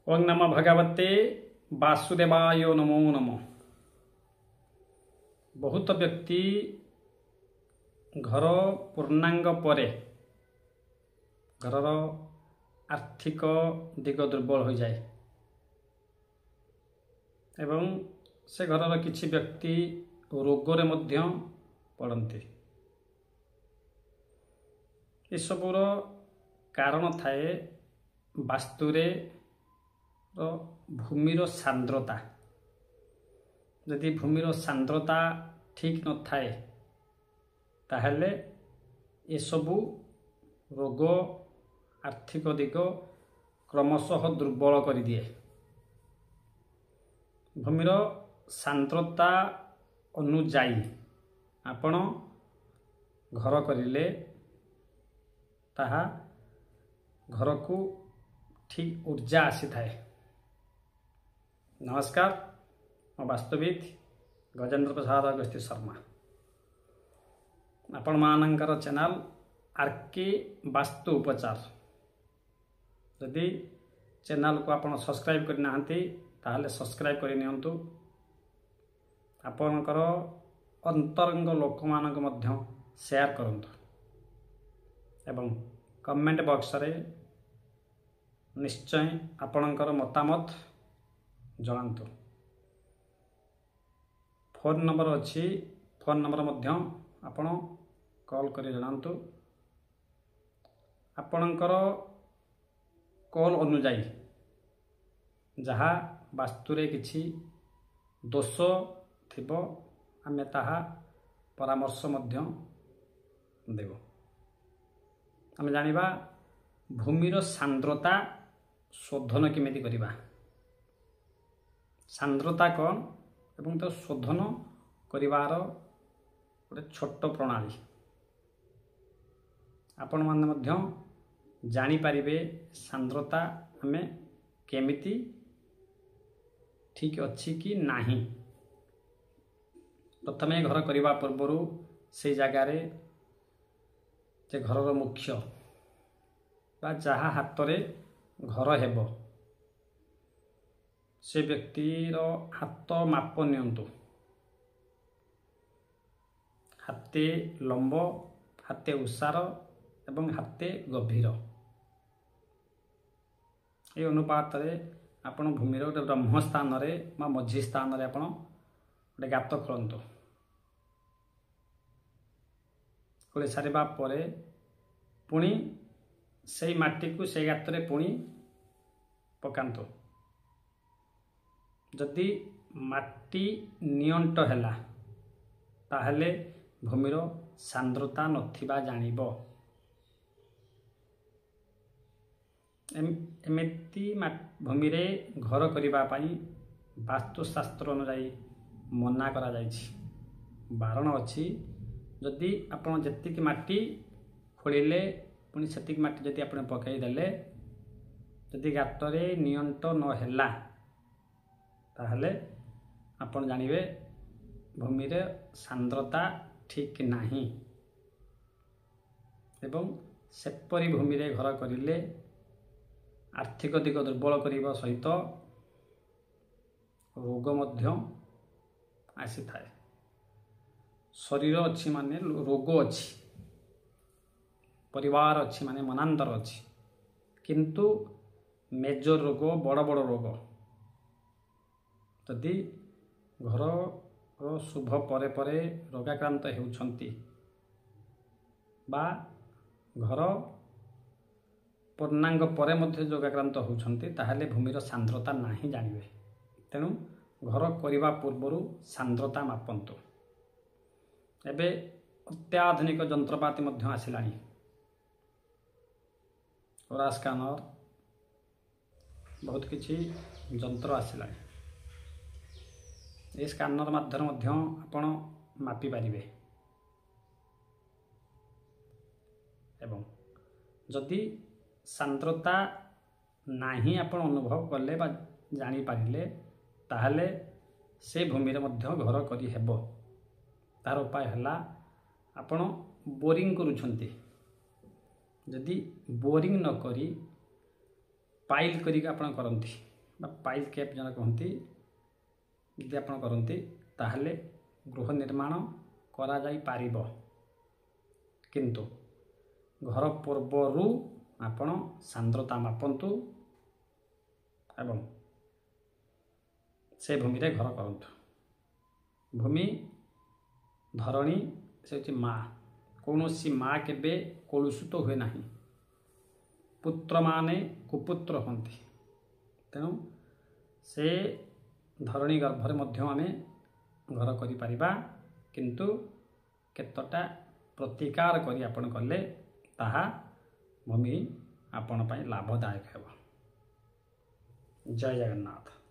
ओं नमो भगवते वासुदेवाय नमो नमः। बहुत व्यक्ति घर पूर्णांग परे घरर आर्थिक दिग दुर्बल हो जाए एवं से घरर किछि व्यक्ति रोगरे मध्य पड़ती। एसबूर कारण थाए वास्तुरे भूमिर सांद्रता। यदि भूमिर सांद्रता ठीक न थाए ताहले ये सबू रोग आर्थिक दिग क्रमशः दुर्बल कर दिए। भूमिर सांद्रता अनुजाई आपण घर करिले ताहा घर को ठीक ऊर्जा आसी थाए। नमस्कार, मैं वास्तुविद गजेंद्र प्रसाद अगस्त्य शर्मा। आपण मानकर चैनल आरके वास्तु उपचार यदि चैनल को आपण सब्सक्राइब करना ताहले सब्सक्राइब कर नियंतु। आपणकर अंतरंग लोक मानक मध्य शेयर करंतु एवं कमेंट बॉक्स रे निश्चय आपणकर मतामत जणांतु। फोन नंबर अच्छी, फोन नंबर मध्य आपण कॉल कर जणांतु। आपणकर कॉल अनुजाई जहा वास्तुरे किछि दोष थिबो आमे ताहा परामर्श मध्य देबो। आमे जानिबा भूमिर सांद्रता शोधन केमिति करिबा, सांद्रता कौन एवं तो शोधन करिवार गोटे छोट प्रणाली आपण माने मध्य जानी पारिबे सांद्रता हमें केमिति ठीक अच्छी कि नाही। प्रथमे घर करिवा पूर्वरु से जगार जे घरर मुख्य बा जहा हातरे घर हेबो से व्यक्तिर हाथ माप नियंतु। हाथे लंब, हाथे उसार एवं हाथे गभीर ये अनुपात रे आपण भूमिर गोटे ब्रह्म स्थान रे बा मझी स्थान रे आपण गोटे गात खोलंतु। खोली सारिबा परे पुणी से माटी को से गात रे पुणी पकांतु। जदि माटी नियंट हैला ताहले भूमिर सांद्रता नथिबा जानिबो। एमिति भूमि रे घर करिबा पई वास्तुशास्त्र अनुसार मना करा जायछि, बारण अछि। जदि आपण जतिक माटी खोलिले पुणी सेतिक माटी जदि आपण पकाई देले जदि गातरे नियंट न हैला ताहले आपण जानिबे भूमि रे सांद्रता ठीक नाही एवं सेपरी भूमि रे घर करिले आर्थिक दिग दुर्बल करिबा सहित रोग मध्य आसी थाए। शरीर अच्छी माने रोग अच्छी, परिवार अच्छी माने मनांतर अच्छी, किंतु मेजर रोग बड़ बड़ रोग यदि घर शुभ परे परे रोगाक्रांत हेउछंती बा घर पूर्णांग परे मध्य रोगाक्रांत होउछंती ताहले भूमिर सांद्रता नाही जानिबे। तेणु घर करिबा पूर्वरु सांद्रता मापंतु। एबे अत्याधुनिक जंत्रपाति मध्य आसिलानी, ओरा स्कैनर बहुत किछि जंत्र आसिलानी। ये स्कैनर माध्यम मध्य आपण मापी पारिबे एवं जदि सांद्रता नाही आपण अनुभव कले बा जानी पारिले ताहले से भूमि रे मध्य घर करी हेबो। तार उपाय हला आपण बोरिंग करूछंती। जदि बोरिंग न करी पाइल करी आपण करंती বা ପାଇଲ୍ କ୍ୟାପ୍ ଜଣେ କହନ୍ତି, ଯଦି ଆପଣ କରନ୍ତି ତାହେଲେ ଗୃହ ନିର୍ମାଣ କରାଯାଇପାରିବ। କିନ୍ତୁ ଘର ପୂର୍ବରୁ ଆପଣ ସାନ୍ଦ୍ରତା ମାପନ୍ତୁ ଏବଂ ସେ ଭୂମିରେ ଘର କରନ୍ତୁ। ଭୂମି ଧରଣୀ ସେ ହେଉଛି ମା। କୌଣସି ମା କେବେ କଳୁଷିତ ହୁଏ ନାହିଁ। ପୁତ୍ରମାନେ କୁପୁତ୍ର ହୁଅନ୍ତି। ତେଣୁ ସେ ଧରଣୀ ଗର୍ଭରେ ମଧ୍ୟ ଆମେ ଘର କରିପାରିବା, କିନ୍ତୁ କେତେଟା ପ୍ରତିକାର କରି ଆପଣ କଲେ ତାହା ଭୂମି ଆପଣ ପାଇଁ ଲାଭଦାୟକ ହେବ। ଜୟ ଜଗନ୍ନାଥ।